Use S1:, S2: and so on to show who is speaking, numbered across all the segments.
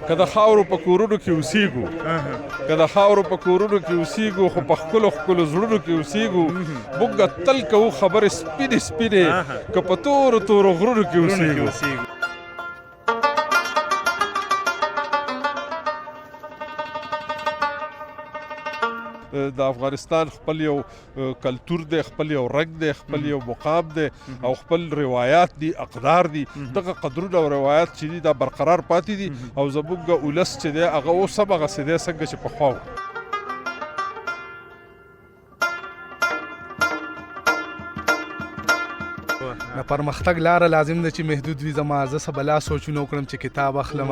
S1: که د خاورو په کورونو کې اوسېږو خو په خپلو زړونو کې اوسېږو موږ تل کوو خبرې سپینې که په تورو غرونو کې اوسېږو. د افغانستان خپل یو کلتور دی، خپل یو رنګ دی، خپل یو مقام دی او خپل روایات دي، اقدار دي. دغه قدرونه او روایات چې دي دا برقرار پاتې دي او زموږ ولس چې دی هغه اوس هم هغسې دی څنګه چې پخوا و.
S2: د پرمختګ لاره لازم ده چې محدود وي. زما زه څه بلا سوچونه وکړم چې کتاب اخلم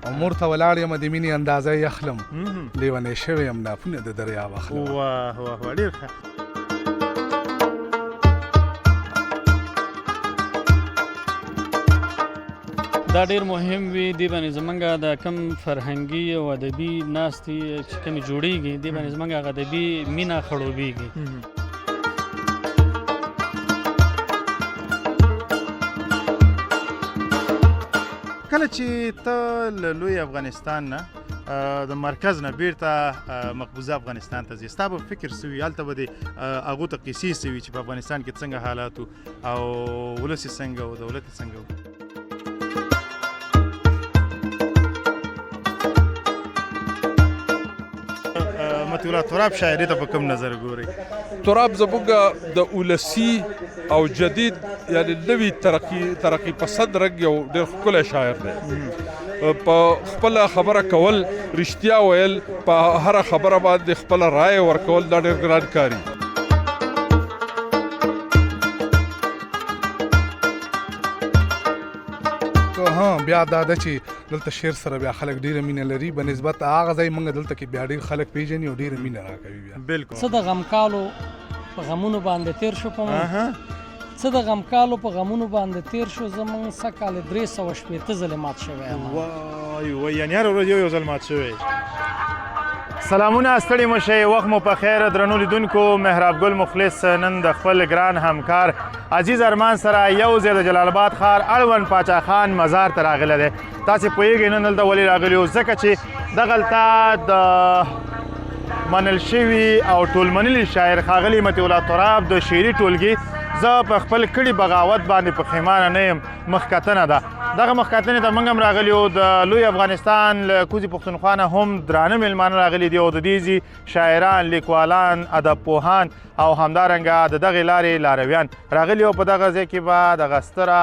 S2: او مور ته ولاړ یم د مینې اندازه یې اخلم، لیونی شوی یم ناپونه د دریاب اخلم.
S3: ډېر ښه.
S4: دا ډېر مهم وي. دې باندې زمونږ د کم فرهنګي او ادبي ناستې چې کمې جوړېږي دې باندې زمونږ هغه ادبي مینه خړوبېږي.
S3: کله چې ته له لوی افغانستان نه د مرکز نه بیرته مقبوضه افغانستان ته ځې، ستا به فکر څه وي؟ هلته به دې هغو ته قیسې څه وي چې په افغانستان کې څنګه حالات و او ولس یې څنګه و، دولت یې څنګه و؟ مطیع الله تراب شاعري ته په کوم نظر ګورئ؟
S1: تراب زموږ د ولسي او جدید یعنی نوي ترقي پسند رنګ یو ډېر ښکلی شاعر دی. په خپله خبره کول، رښتیا ویل، په هره خبره باندې خپله رایه ورکول دا ډېر ګران کاري.
S2: بیا دا ده چې دلته شعر سره بیا خلک ډېره مینه لري به نسبت هغه ځای موږ دلته کې بیا ډېر خلک پیژني او ډېره مینه راکوي. بیا
S3: بالکل.
S4: څه د غمکالو په غمونو باندې تیر شو په څه د غمکالو په غمونو باندې تیر شو زمونږ څه کال 360 ځلې مات شوی یم.
S3: وای یعنې هره ورځ یو ځل مات شوی. سلامونه، ستړي مه شئ، وخت مو په خیر. درنو لیدونکو، مهراب ګل مخلص نن د خپل ګران همکار عزیز ارمان سره یو ځای د جلال آباد ښار اړوند پاچا خان مزار ته راغلی دی. تاسې پوهېږئ نن دلته ولې راغلي یو؟ ځکه چې دغلته د منل شوي او ټول منلي شاعر ښاغلي مطیع الله تراب د شعري ټولګي زه په خپل کړي بغاوت باندې پښیمانه نه یم مخکتنه ده. دغه مخکتنې ته موږ هم راغلي یو. د لوی افغانستان له کوزي پښتونخوا نه هم درانه میلمانه راغلي دي او د دې ځي شاعران، لیکوالان، ادب پوهان او همدارنګه د دغې لارې لارویان راغلي او په دغه ځای کې به دغه ستره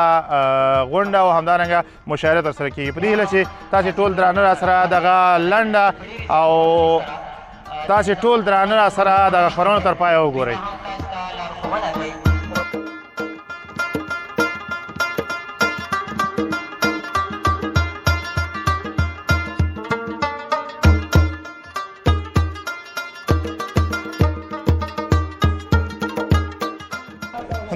S3: غونډه او همدارنګه مشاعره ترسره کېږي. په دې هیله چې تاسې ټول درانه راسره دغه لنډه او تاسې ټول درانه راسره دغه خپرونه تر پایه وګورئ.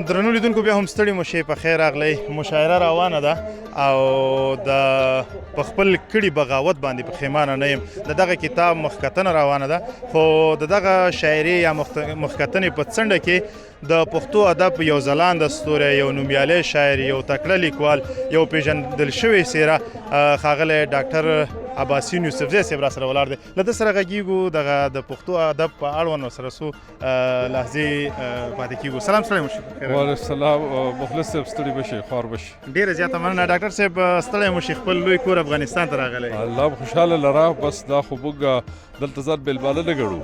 S3: درنو لیدونکو، بیا هم ستړي مو شئ، په خیر راغلی. مشاعره روانه ده او د په خپل کړي بغاوت باندې پښیمانه نه یم. د دغه کتاب مخکتنه روانه ده، خو د دغه شاعري یا مخکتنې په څنډه کې د پښتو ادب یو ځلانده ستوری، یو نومیالی شاعر، یو تکړه لیکوال، یو پیژندل شوی څیره ښاغلی ډاکټر عباسین یوسفزی صاحب را سره ولاړ دی. له ده سره غږیږو، دغه د پښتو ادب په اړوند ورسره څو لحظې پاتې کېږو. سلام، ستړی مو شئ.
S1: وعلیکم السلام. مخلص صاحب ستړي به شئ، خوار به شئ.
S3: ډېره زیاته مننه ډاکټر صاحب. ستړی مو شئ، خپل لوی کور افغانستان ته راغلی.
S1: الله خوشحاله لره. بس دا خو موږ دلته ځان بیلباله نه ګڼو،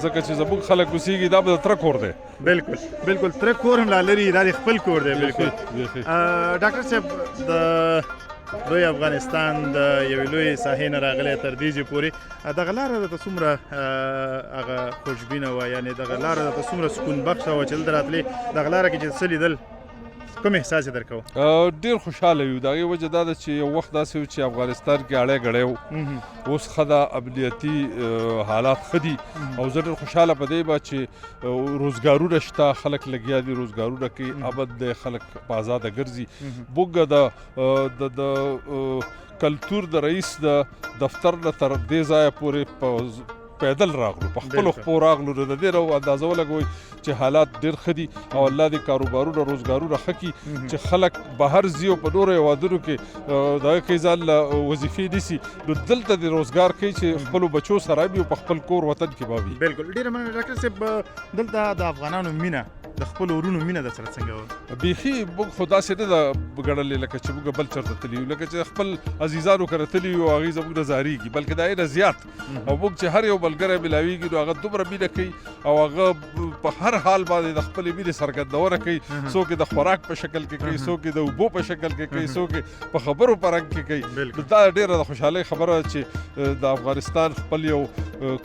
S1: ځکه چې زموږ خلک اوسېږي دا به د تره کور دی.
S3: بالکل بالکل، تره کور هم لا لري، دا د خپل کور دی. بالکل. ډاکټر صاحب، د لوی افغانستان د یوې لویې ساحې نه راغلی تر دې ځای پورې دغه لاره درته څومره هغه خوشبینه وه، یعنې دغه لاره درته څومره سکون بخشه وه چې دلته راتلې؟ دغه لاره کې چې څه لیدل، کوم احساس یې درکوه؟
S1: ډېر خوشحاله یو. د هغې وجه دا ده چې یو وخت داسې و چې افغانستان کې اړی ګړی و، اوس ښه ده، امنیتي حالات ښه دي او زه ډېر خوشحاله په دې به چې روزګارونه شته، خلک لګیا دي روزګارونه کوي، امن دی، خلک په ازاده ګرځي. موږ د کلتور د رئیس د دفتر نه تر دې ځایه پورې په پیدل راغلو په خپلو
S3: بالکل.
S1: خپو راغلو نو د دې نه اندازه ولګوئ چې حالات ډېر ښه دي او الله دې کاروبارونه روزګارونه ښه کړي چې خلک بهر ځي او په نورو هېوادونو کې دغه کوي ځان له وظیفې نیسي نو دلته د روزګار کوي چې خپلو بچو سره وي او په خپل کور وطن کې به وي.
S3: بالکل ډیره مننه ډاکټر صاحب. دلته د افغانانو مینه د خپل ورونو مینه د سره څنګه وه؟
S1: بیخي موږ خو داسې نه ده ګڼلې لکه چې موږ بل چېرته تللي یو لکه چې خپل عزیزانو کره تللي یو هغوی زموږ نه زارېږي بلکې د هغې نه زیات او موږ چې هر یو ملګری ملاویږي نو هغه دومره مینه کوي او هغه په هر حال باندې د خپلې مینې څرګندونه کوي. څوک یې د خوراک په شکل کې کوي څوک یې د اوبو په شکل کې کوي څوک یې په خبرو په رنګ کې کوي. نو دا ډېره د خوشحالۍ خبره ده چې د افغانستان خپل یو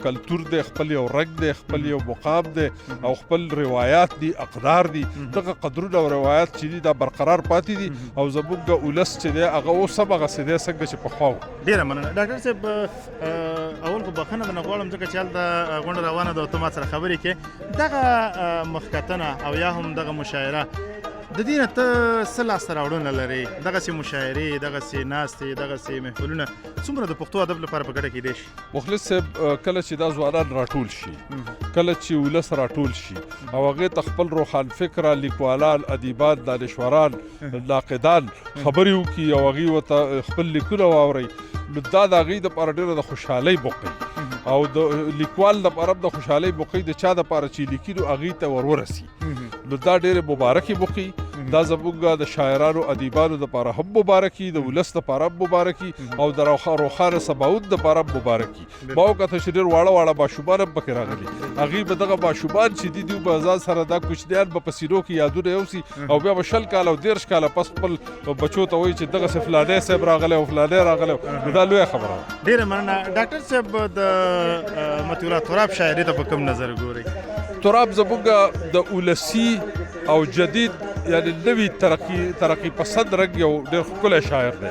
S1: کلتور دی خپل یو رنګ دی خپل یو مقام دی او خپل روایات دي اقدار دي دغه قدرونه او روایات چې دي دا برقرار پاتې دي او زموږ ولس چې دی هغه اوس هم هغسې دی څنګه چې پخوا و.
S3: ډیره مننه ډاکټر صاحب. اول خو بخښنه درنه غواړم ځکه چې هلته غونډه روانه ده او ته ما سره خبرې کې دغه مخکتنه او یا هم دغه مشاعره د دې نه ته څه لاسته راوړنه لرې دغسې مشاعرې دغسې ناستې دغسې محفلونه څومره د پښتو ادب لپاره په ګټه کیدی شي؟
S1: مخلص صاحب کله چې دا ځوانان راټول شي کله چې ولس راټول شي او هغې ته خپل روښان فکره لیکوالان ادیبان دانشوران ناقدان خبرې وکړي او هغوی ورته خپل لیکونه واورئ نو دا د هغوی دپاره ډېره د خوشحالۍ بوقي او د لیکوال دپاره هم د خوشحالۍ بوقي د چا دپاره چې لیکي نو هغوی ته ورورسي نو دا ډېرې مبارکې بوقي. دا زموږ د شاعرانو ادیبانو دپاره هم مبارکي د ولس دپاره هم مبارکي او د روښانه سباوت دپاره هم مبارکي. ما وکتل چې ډېر واړه واړه ماشومان هم پکې راغلي هغوی به دغه ماشومان چې دي دوی به ځان سره دا کوچنیان به په سینو کې یادونه یوسي او بیا به 20 کاله او 30 کاله پس خپل بچو ته وایي چې دغسې فلانی صاحب راغلی او فلانی راغلی نو دا لویه خبره ده.
S3: ډیره مننه ډاکټر صاحب. د مطیع الله تراب شاعري ته په کوم نظر ګورئ؟
S1: تراب زموږ د ولسي او جدید یعنی نوی ترقی پسند رنګ یو ډېر ښکلی شاعر دی.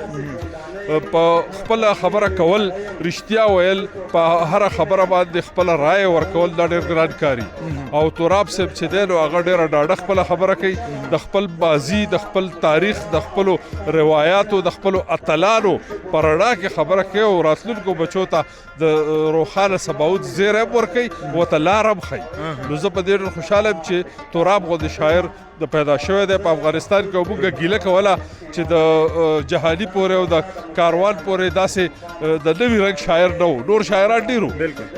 S1: په خپله خبره کول رښتیا ویل په هره خبره باندې خپله رایه ورکول دا ډېر ګران کاري او تراب صاحب چې دی نو هغه ډېره ډاډه خپله خبره کوي د خپل ماضي د خپل تاریخ د خپلو روایاتو د خپلو اتلانو په رڼا کې خبره کوي او راتلونکو بچو ته د روښانه سباوت زیری هم ورکوي ورته لاره هم ښیي. نو زه په دې ډېر خوشحاله یم چې تراب غوندې شاعر د پیدا شوی دی په افغانستان کې او موږ ګیله کوله چې د جهاني پورې او د کاروان پورې داسې د نوي رنګ شاعر نه و نور شاعران ډېر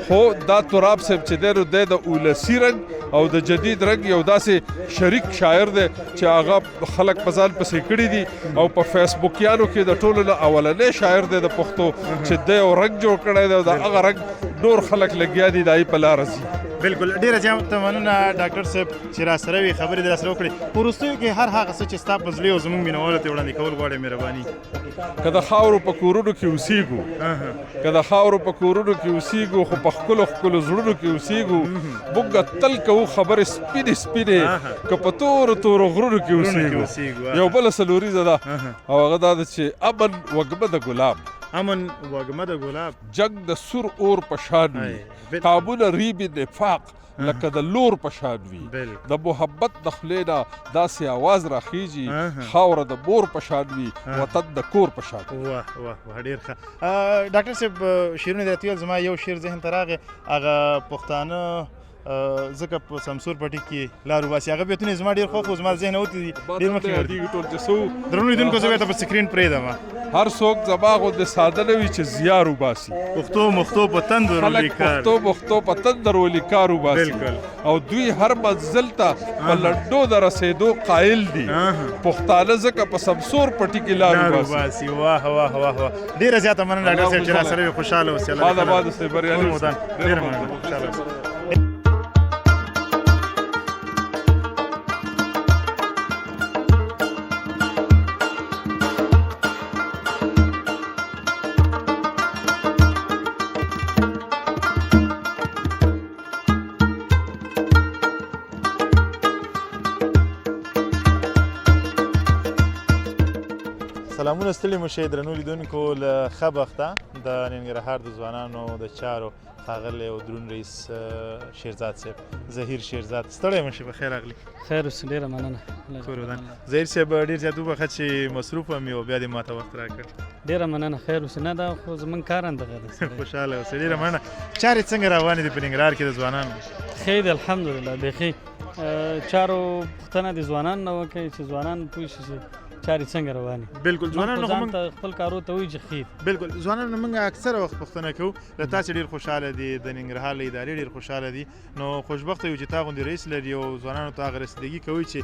S1: خو دا تراب صاحب چې دی نو دی د ولسي رنګ او د جدید رنګ یو داسې شریک شاعر دی چې هغه خلک په ځان پسې کړي دي او په فیسبوکیانو کې د ټولو نه اولنی شاعر دی د پښتو چې دی یو رنګ جوړ کړی دی او د هغه رنګ نور خلک لګیا دي د هغې په لاره ځي.
S3: بالکل ډیره زیاته مننه ډاکټر صاحب چې را سره وي خبرې در سره وکړې. په وروستیو کې هر هغه څه چې ستا په زړه او زموږ مینوالو ته وړاندې کول غواړې مهرباني؟
S1: که د خاورو په کورونو کې اوسېږو که د خاورو په کورونو کې اوسېږو خو په ښکلو ښکلو زړونو کې اوسېږو موږ تل کوو خبرې سپینې سپینې که په تورو تورو غرونو کې اوسېږو. یو بله څلوریزه ده او هغه دا ده چې امن وږمه د ګلاب
S3: امن وږمه د ګلاب
S1: جنگ د سور اور په شان وي قابونه ریب نفاق لکه د لور په شان وي د محبت د خولې نه داسې اواز راخیږي خاوره د مور په شان وي وطن د کور په شان.
S3: واه واه واه ډېر ښه. ډاکټر صاحب شعرونه دې راته ویل زما یو شعر ذهن ته راغی هغه پښتانه ځکه په سمسور پټي کې لار وباسي هغه بیتونه زما ډېر خوښ و زما ذهن وتې دي ډېر مخکې درنو لیدونکو زه به ته په سکرین پرېږدم
S1: هر څوک زما غوندې ساده نه وي چې زیار وباسي
S3: پښتو مختو په تندر ولیکار
S1: پښتو مختو په تندر ولیکار وباسي او دوی هر منزل ته په لنډو د رسېدو قایل دي پښتانه ځکه په سمسور پټي کې لار وباسي.
S3: واه واه واه واه ډېره زیاته مننه ډاکټر صاحب چې را سره خوشحاله اوسې.
S1: بعد صاحب بریالي اوسئ.
S3: ډېره مننه خوشحاله اوسئ. سلامونه ستړي مو شئ درنو لیدونکو له ښه بخته د ننګرهار د ځوانانو د چارو ښاغلی او دروند رئیس شیرزاد صاحب ظهیر شیرزاد ستړی مو شئ په خیر راغلي
S4: خیر اوسې ډېره مننه
S3: کور ودان ظهیر صاحب ډېر زیات وبخښه چې مصروف وم او بیا دې ماته وخت راکړ
S4: ډېره مننه خیر اوسې نه دا خو زموږ کار همدغه ده
S3: خوشحاله اوسئ ډېره مننه چارې څنګه روانې دي په ننګرهار کې د ځوانانو
S4: ښه دی الحمدلله بیخي چارو پوښتنه د ځوانانو نه وکړئ چې ځوانان پوه شي چې چارې څنګه روانې
S3: بالکل ځوانانو خو
S4: ځان ته خپل کارو ته وایي چې ښه
S3: بالکل ځوانانو موږ اکثره وخت پوښتنه کوو له تا چې ډېر خوشحاله دي د ننګرهار له ادارې ډېر خوشحاله دي نو خوشبخته یو چې تا غوندې رئیس لري او ځوانانو ته هغه رسیدګي کوي چې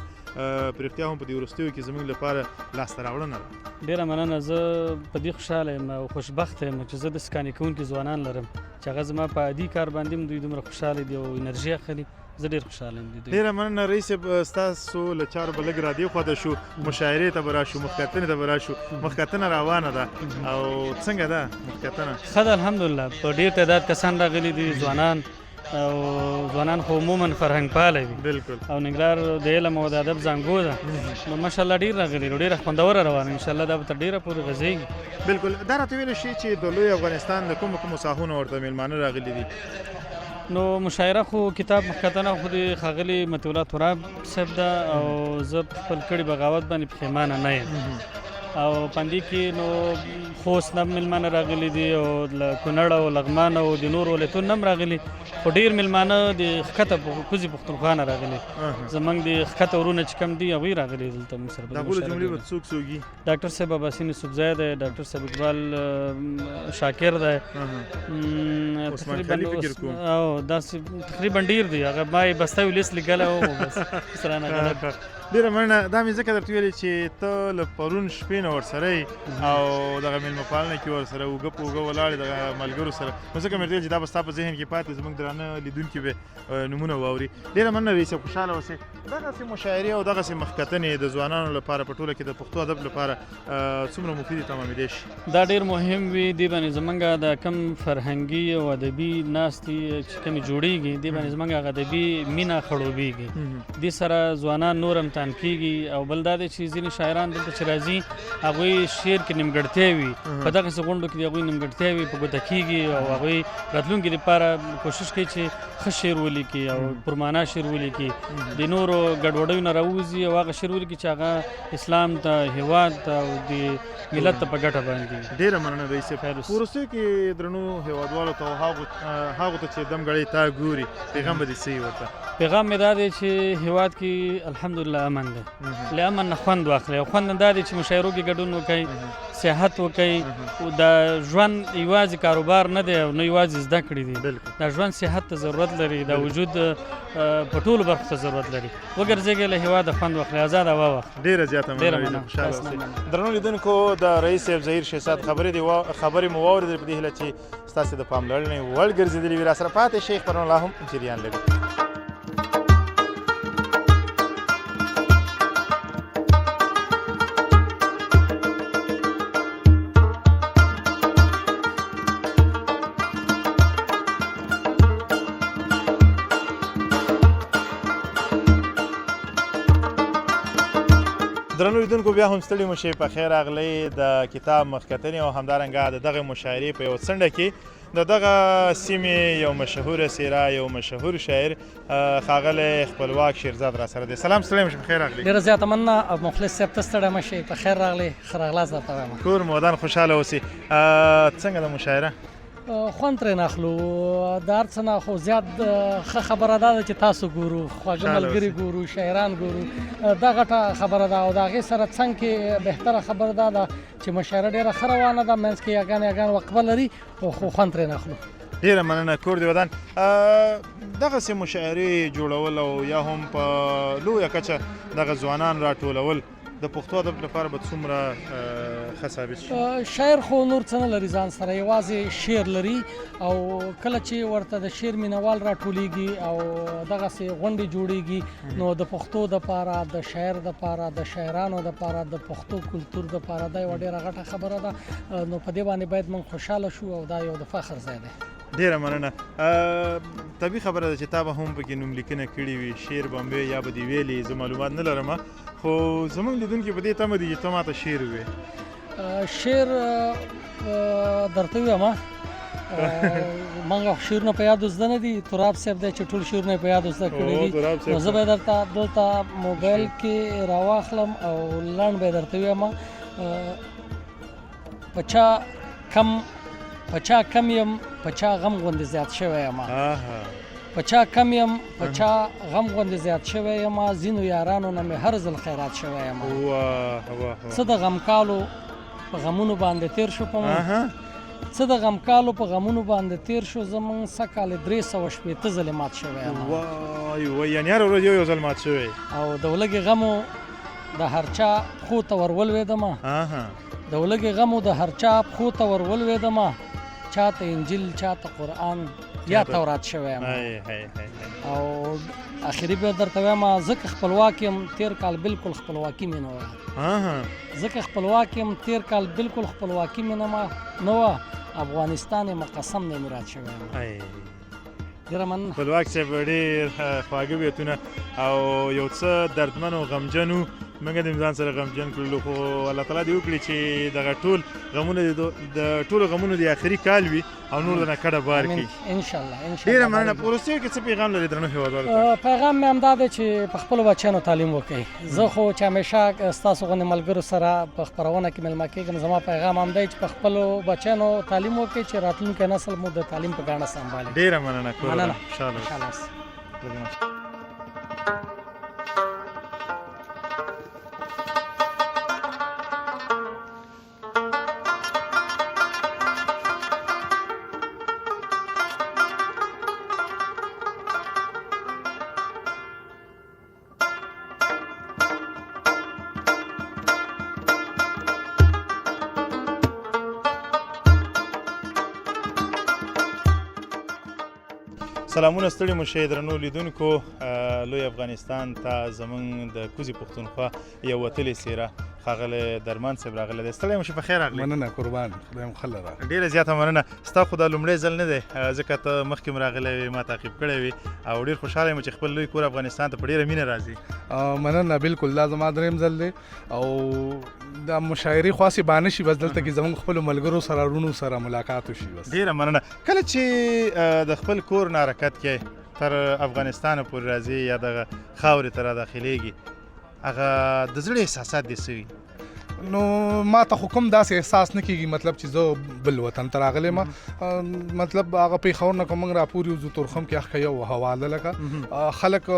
S3: په رښتیا هم په دې وروستیو کې زموږ لپاره لاسته راوړنه ده
S4: ډېره مننه زه په دې خوشحاله یم او خوشبخته یم چې زه داسې قانع کوونکي ځوانان لرم چې هغه زما په عادي کار باندې هم دوی دومره خوشحاله دي او انرژي اخلي زه ډېر خوشحاله یم
S3: ډېره مننه رئیس صاحب ستاسو له چارو به لږ رادې خواته شو مشاعرې ته به راشو مخکتنې ته به راشو مخکتنه روانه ده او څنګه ده مخکتنه
S4: ښه ده الحمدلله په ډېر تعداد کسان راغلي دي ځوانان او ځوانان خو عموما فرهنګ پاله وي
S3: بالکل
S4: او ننګرهار د علم او د ادب زانګو ده نو ماشاءالله ډېر راغلي نو ډېره خوندوره روانه انشاءالله دا به تر ډېره پورې غځېږي
S3: بالکل دا راته ویلی شي چې د لوی افغانستان د کومو کومو ساحونو ورته میلمانه راغلي دي
S4: نو مشاعره خو کتاب مخکتنه خو د ښاغلي مطیع الله تراب صاحب ده او زه په خپل کړي بغاوت باندې پښیمانه نه یم او پاندې کې نو خوست نه میلمانه راغلي دي او له کونړ او لغمان او د نورو ولایتونو نه هم راغلي خو ډېر میلمانه د ښکته کوزي پښتونخوا نه راغلي زموږ د ښکته ورونه چې کوم دي هغوی راغلي دلته موږ سره
S3: دا ټولې جملې به څوک څوک دي
S4: ډاکټر صاحب اباسین یوسفزی دی ډاکټر صاحب اقبال شاکر دی
S3: عثمان خلیل فکر کوم
S4: او داسې تقریبا ډېر دی هغه ما یې بسته یو لیست لیکلی و بس سره نه غلط
S3: ډېره مننه دا مې ځکه درته ویلې چې ته له پرون شپې نه ورسره یې او دغه میلمه پالنه کې ورسره اوږه په اوږه ولاړې دغه ملګرو سره نو ځکه مې ورته ویل چې دا به ستا په ذهن کې پاتې زموږ درانه لیدونکي به نومونه واوري ډېره مننه رئیس صاحب خوشحاله اوسئ دغسې مشاعرې او دغسې مخکتنې د ځوانانو لپاره په ټوله کې د پښتو ادب لپاره څومره مفیدې تمامېدی شي
S4: دا ډېر مهم وي دې باندې زموږ د کم فرهنګي او ادبي ناستې چې کومې جوړېږي دې باندې زموږ هغه ادبي مینه خړوبېږي دې سره ځوانان نور امتحان کېږي او بل دا دی چې ځینې شاعران دلته چې راځي هغوی شعر کې نیمګړتیا وي په دغسې غونډو کې د هغوی نیمګړتیا وي په ګوته کېږي او هغوی راتلونکي لپاره کوشش کوي چې ښه شعر ولیکي او پرمعنا شعر ولیکي د نورو ګډوډیو نه راووځي او هغه شعر ولیکي چې هغه اسلام ته هېواد ته او د ملت ته په ګټه باندې
S3: ډېره مننه رئیس صاحب په وروستیو کې درنو هېوادوالو ته او هغو ته چې دم ګړۍ تا ګوري پیغام به دې څه وي ورته
S4: پیغام مې دا دی چې هېواد کې الحمدلله امن دی له امن نه خوند واخلئ او خوند دا دی چې مشاعرو کې ګډون وکړئ سیاحت وکړئ د ژوند یوازې کاروبار نه دی او نه یوازې زده کړې دي دا ژوند صحت ته ضرورت لري دا وجود په ټولو برخو ته ضرورت لري وګرځېږئ له هېواده خوند واخلئ ازاد هوا واخلئ
S3: ډېره زیاته مننه خوشحاله اوسئ درنو لیدونکو د رئیس صاحب ظهیر شیرزاد خبرې مو واورېدلې په دې هیله چې ستاسې د پاملرنې وړ ګرځېدلې وي راسره پاتې شئ خپرونه لا هم جریان لري درنو لیدونکو بیا هم ستړي مو شئ په خیر راغلی د کتاب مخکتنې او همدارنګه د دغه مشاعرې په یوه څنډه کې د دغه سیمې یو مشهوره څېره یو مشهور شاعر ښاغلی خپلواک شیرزاد را سره دی سلام ستړی مو شئ په خیر راغلی
S5: ډېره زیاته مننه مخلص صاحب ته ستړی مه شئ په خیر راغلی ښه راغلاست درته وایم
S3: کور مو ودان خوشحاله اوسئ څنګه ده مشاعره
S5: خوند ترې نه اخلو د هر څه نه خو زیات ښه خبره دا ده چې تاسو ګورو خواږه ملګري ګورو شاعران ګورو دا غټه خبره ده او د هغې سره څنګ کې بهتره خبره دا ده چې مشاعره ډېره ښه روانه ده منځ کې یاګان وقفه لري خو خوند ترې نه اخلو
S3: ډېره مننه کور دې ودان دغسې مشاعرې جوړول او یا هم په لویه کچه دغه ځوانان راټولول د پښتو ادب لپاره به څومره ښه ثابت شي
S5: شاعر خو نور څه نه لري ځان سره یوازې شعر لري او کله چې ورته د شعر مینوال راټولیږي او دغسې غونډې جوړیږي نو د پښتو دپاره د شاعر دپاره د شاعرانو دپاره د پښتو کلتور دپاره دا یوه ډېره غټه خبره ده نو په دې باندې باید موږ خوشحاله شو او دا یو د فخر ځای دی
S3: ډېره مننه طبیعي خبره ده چې تا به هم پکې نوملیکنه کړې وي شعر به هم یا به دې ویلې زه معلومات نه لرم خو زموږ لیدونکي په دې تمه دي چې ته ماته شعر ووایې
S5: شعر درته وایم مونږ شعرونه په یاد زده نه دي تراب صاحب دی چې ټول شعرونه په یاد زده کړي دي نو زه به درته دلته موبایل کې راواخلم او لنډ به درته وایم په چا کم یم په چا غم غوندې زیات شوی یم په چا کم یم په چا غم غوندې زیات شوی یم ځینو یارانو نه مې هر ځل خیرات شوی یم څه د غمکالو په غمونو باندې تیر شو په څه د غمکالو په غمونو باندې تیر شو زمونږ سږکال 360 ځلې مات شوی یم
S3: وای یعنې هره ورځ یو ځل مات شوی
S5: او د ولږې غمو د هر چا پښو ته ور ولوېدمه د ولږې غمو د هر چا پښو ته ور ولوېدمه چاته انجیل چاته قرآن یا تورات شوی یم او اخري به درته وایم ځکه خپلواک یم تیر کال بالکل خپلواکي مې نه وه ځکه خپلواک یم تیر کال بالکل خپلواکي مې نه وه افغانستان یم قسم نه مې رات شوی یم ډېره مننه
S3: خپلواک صاحب ډېر خواږه بیتونه او یو څه دردمن او غمجن وو موږ د ځان سره غمجن کړلو خو الله تعالی دې وکړي چې دغه ټول غمونه د ټولو غمونو د آخري کال وي او نور نه کډه بار کړي
S5: انشاءالله
S3: ډېره مننه په وروستیو کې څه پیغام لري درنو هېوادوالو ته
S5: پیغام مې همدا دی چې په خپلو بچیانو تعلیم وکړئ زه خو چې همیشه ستاسو غوندې ملګرو سره په خپرونه کې مېلمه کېږم زما پیغام هم دی چې په خپلو بچیانو تعلیم وکړئ چې راتلونکی نسل مو د تعلیم په ګاڼه سنبالي
S3: ډېره مننه
S5: مننه
S3: انشاءالله سلامونه ستړي مو شئ درنو لیدونکو لوی افغانستان ته زموږ د کوزي پښتونخوا یو وتلې څېره ښاغلی درمان صاحب راغلی دی ستړی مو شي په خیر راغلی
S2: مننه قربان خدای مو ښه لره
S3: ډېره زیاته مننه ستا خو دا لومړی ځل نه دی ځکه ته مخکې م راغلی وې ما تعقیب کړی وې او ډېر خوشحاله یم چې خپل لوی کور افغانستان ته په ډېره مینه راځي
S2: مننه بالکل دا زما درېیم ځل دی او دا مشاعرې خاصې بانه شي بس دلته کې زموږ خپلو ملګرو سره وروڼو سره ملاقات وشي بس
S3: ډېره مننه کله چې د خپل کور نه حرکت کوې تر افغانستانه پورې راځي یا دغه خاورې ته راداخلېږي هغه د زړه احساسات دې څه وي
S2: نو ما ته خو کوم داسې احساس نه کېږي مطلب چې زه بل وطن ته راغلی یم مطلب هغه پېښور نه که موږ راپورې وځو تورخم کې اخ یو حواله لکه خلک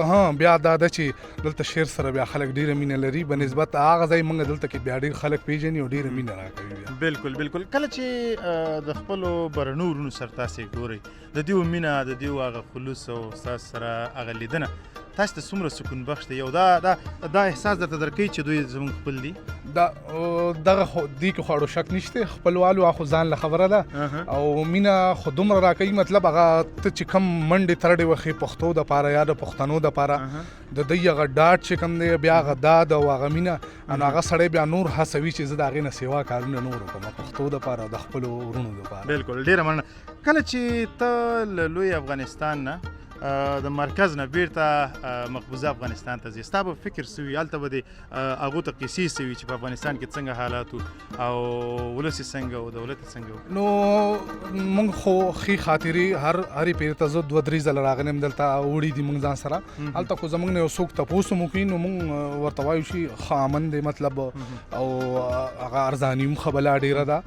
S2: بیا دا ده چې دلته شعر سره بیا خلک ډېره مینه لري بنسبت هغه ځای موږ دلته کې بیا ډېر خلک پیژني او ډېره مینه راکوي بیا
S3: بالکل بالکل کله چې د خپلو بهرنیو وروڼو سره تاسې ګورئ د دوی مینه د دوی هغه خلوص او ستاسو سره هغه لیدنه تاسو ته څومره سکون بخش دی یو دا احساس درته درکوي چې دوی زموږ خپل دي
S2: دغه خو دې کې خو اړو شک نشته خپلوالو خو ځان له خبره ده او مینه خو دومره راکوي مطلب هغه ته چې کم منډې ترډې وښې پښتو دپاره یا د پښتنو دپاره د دوی هغه ډاډ چې کم دی بیا هغه داد او هغه مینه نو هغه سړی بیا نور هڅوي چې زه د هغې نه سیوا کارونه نور وکړم پښتو دپاره او د خپلو وروڼو دپاره
S3: بالکل ډېره مننه کله چې ته له لوی افغانستان نه د مرکز نه بیرته مقبوضه افغانستان ته ځي ستا به فکر څه وي هلته به دې هغو ته قیسې څه وي چې په افغانستان کې څنګه حالات او ولس یې څنګه و دولت یې څنګه و
S2: نو موږ خو ښې خاطرې هرې پیرې ته زه 2-3 ځله راغلی یم دلته وړي دي موږ ځان سره هلته خو زموږ نه یو څوک تپوس هم وکړي نو موږ ورته وایو چې ښه امن دی مطلب او هغه ارزاني هم ښه بلا ډېره ده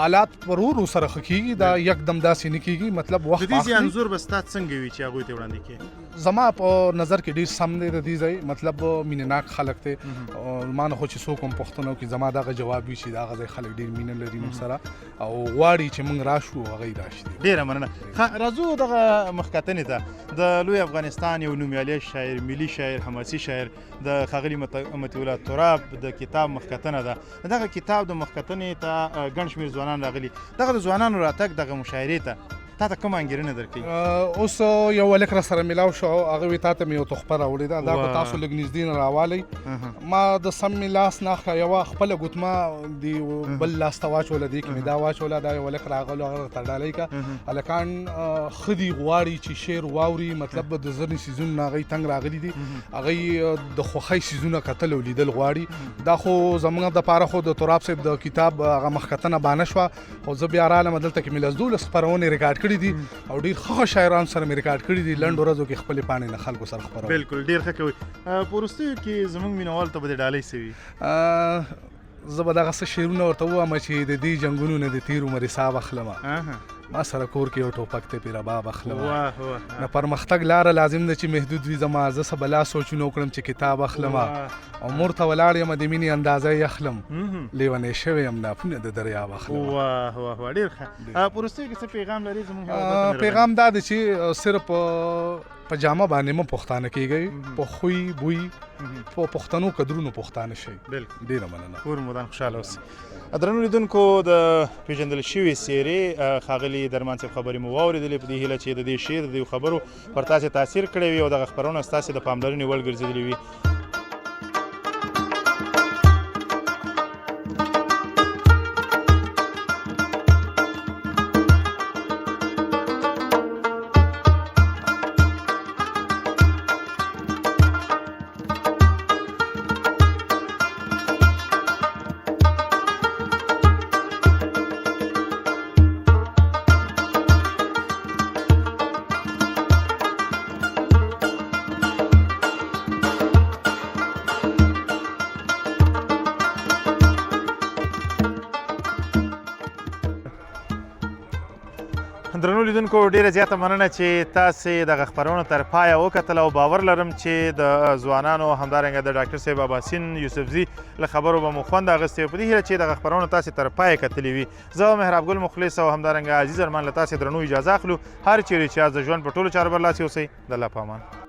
S2: حالات پر ورو سره ښه کېږي دا یکدم داسې نه کېږي مطلب وخت
S3: د دې ځای انځور به ستا څنګه وي چې هغوی ته وړاندې کړې
S2: زما په نظر کې ډېر سم دی د دې ځای مطلب مینه ناک خلک دی ما نه خو چې څوک هم پوښتنه وکړي زما دغه جواب وي چې د هغه ځای خلک ډېر مینه لري موږ سره او غواړي چې موږ راشو هغه یې راشي
S3: ډېره مننه راځو دغه مخکتنې ته د لوی افغانستان یو نومیالی شاعر ملي شاعر حماسي شاعر د ښاغلي مطیع الله تراب د کتاب مخکتنه ده دغه کتاب د مخکتنې ته ګڼ شمېر ځوانان راغلي دغه د ځوانانو راتګ دغه مشاعرې ته تا ته کومه انګېرنه درکوي؟
S2: اوس یو هلک را سره میلاو شو هغه وایي تا ته مې یو تحفه راوړې ده دا به تاسو لږ نږدې نه راوالی ما د سم مې لاس نه اخښه یوه خپله ګوتمه د بل لاس ته واچوله دې کې مې دا واچوله دا یو هلک راغلو هغه راته ډالۍ کړه هلکان ښه دي غواړي چې شعر واوري مطلب د ځینې څیزونو نه هغوی تنګ راغلي دي هغوی د خوښۍ څیزونه کتل او لیدل غواړي دا خو زموږ دپاره خو د تراب صاحب د کتاب هغه مخکتنه بانه شوه خو زه بیا رالم دلته کې مې لس 12 خپرونې ریکارډ کړي دي او ډېر ښه شاعرانو سره مې ریکارډ کړي دي لنډو ورځو کې خپلې پاڼې نه خلکو سره خپروم.
S3: بالکل ډېر ښه کوئ. په وروستیو کې زموږ مینوالو ته به دې ډالۍ څه وي؟
S2: زه به دغه څه شعرونه ورته ووایم چې د دې جنګونو نه د تېر عمر حساب اخلمه ما سره کور کې یو ټوپک ته پې رباب اخلمه د پرمختګ لاره لازم ده چې محدود وي زما زه څه بلا سوچونه وکړم چې کتاب اخلمه او مور ته ولاړ یم د مینې اندازه یې اخلم لیونی شوی یم لاپونه د دریاب اخلم.
S3: واه واه واه ډېر ښه. په وروستیو کې څه پیغام لري زموږ هېواد؟
S2: پیغام دا دی چې صرف په جامه باندې مه پښتانه کېږئ په خوی بوی په پښتنو قدرونو پښتانه شئ.
S3: بالکل
S2: ډېره مننه.
S3: کور مودان خوشحاله اوسئ. درنو لیدونکو د پېژندل شوې څېرې ښاغلي درمان صاحب خبرې مو واورېدلې په دې هیله چې د دې شعر د دې خبرو پر تاسې تاثیر کړی وي او دغه خپرونه ستاسې د پاملرنې وړ ګرځېدلې وي. درنو لیدونکو ډیره زیاته مننه چې تاسې دغه خپرونه تر پایه وکتل او باور لرم چې د ځوانانو همدارنګه د ډاکټر صاحب اباسین یوسفزي له خبرو به مو خوند اخیستی په دې هیله چې دغه خپرونه تاسې تر پایه کتلې وي. زه مهراب ګل مخلص او همدارنګه عزیز ارمان له تاسې درنو اجازه اخلو هر چیرې چې د ژوند په ټولو چارو برلاسي اوسئ. د الله په امان.